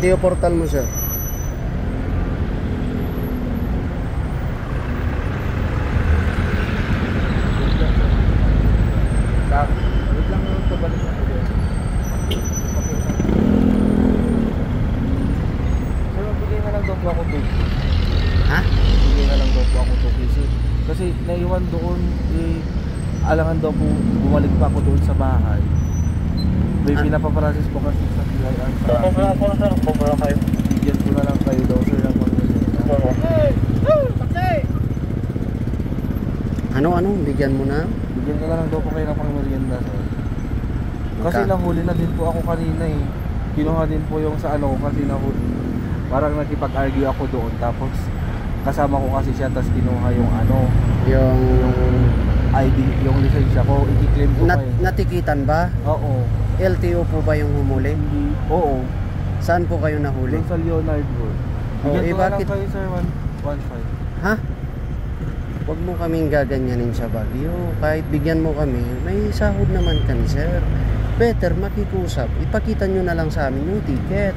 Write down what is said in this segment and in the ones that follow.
LTO portal mo, sir. Wait lang yung pabalik na ko doon. Sir, magbigay na lang daw po ako 2. Ha? Magbigay na lang daw po ako 2 kasi naiwan doon, alangan daw po bumalik pa ako doon sa bahay. May pinapaprocess po kasi sa PIR sa Pabala po na sir, pabala kayo. bigyan ko na lang kayo daw sir ng Ano? Bigyan mo na? bigyan ko na lang daw po kayo ng pangmerienda sir. Kasi Magka- nahuli na din po ako kanina eh. Kinuha din po yung sa ano ko kasi nahuli. Parang nakipag-argue ako doon tapos kasama ko kasi siya tapos kinuha yung ano, Yung ID, yung lisensya ko, i-claim ko pa eh. natikitan ba? Oo. LTO po ba yung humuli? Hindi. Oo. Saan po kayo nahuli? Doon sa Leonard Road. Oh, Bigyan ko na lang bakit? kayo sir 1.5. Ha? Huwag mo kaming gaganyanin sa Baguio. Kahit bigyan mo kami, may sahod naman kami, sir. Better makikusap. Ipakita nyo na lang sa amin yung ticket.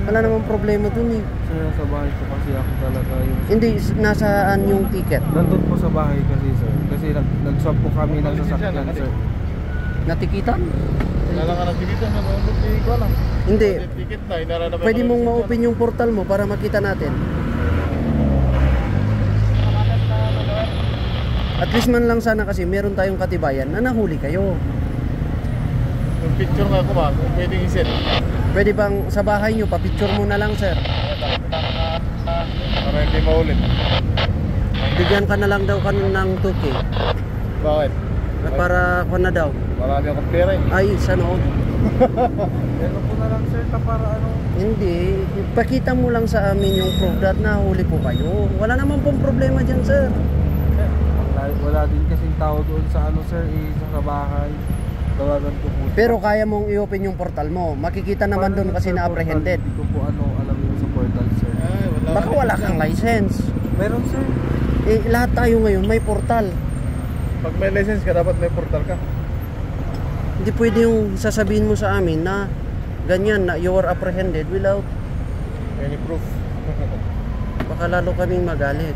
Wala namang problema dun eh. Sir, sa bahay ko kasi ako talaga yung... Hindi, nasaan yung ticket? Nandun po sa bahay kasi sir. Kasi nag-swap po kami ng sasakyan sir. Natikitan? Wala lang ka nagtikitan, nanonood ko lang. Hindi. Ticket na, inarada pa. Pwede mong ma-open yung portal mo para makita natin. At least man lang sana kasi meron tayong katibayan na nahuli kayo. Yung picture nga ko ba, kung pwedeng iset. Pwede bang sa bahay nyo, pa-picture mo na lang, sir? Para hindi maulit. Bigyan ka na lang daw kanon ng 2K. Bakit? Para ko na daw. Marami akong pera eh. Ay, sa noob. Pero po na lang sir, para ano... Hindi. Ipakita mo lang sa amin yung proof that nahuli po kayo. Wala naman pong problema dyan, sir. Wala din kasing tao doon sa ano sir, sa bahay. Tawagan ko po. Pero kaya mong i-open yung portal mo. Makikita naman doon kasi na-apprehended. Hindi ko po ano, alam yung sa portal sir. Ay, wala. Baka wala kang license. Meron sir. Eh, lahat tayo ngayon may portal. Pag may license ka, dapat may portal ka. Hindi pwede yung sasabihin mo sa amin na ganyan na you are apprehended without Any proof. baka lalo kaming magalit.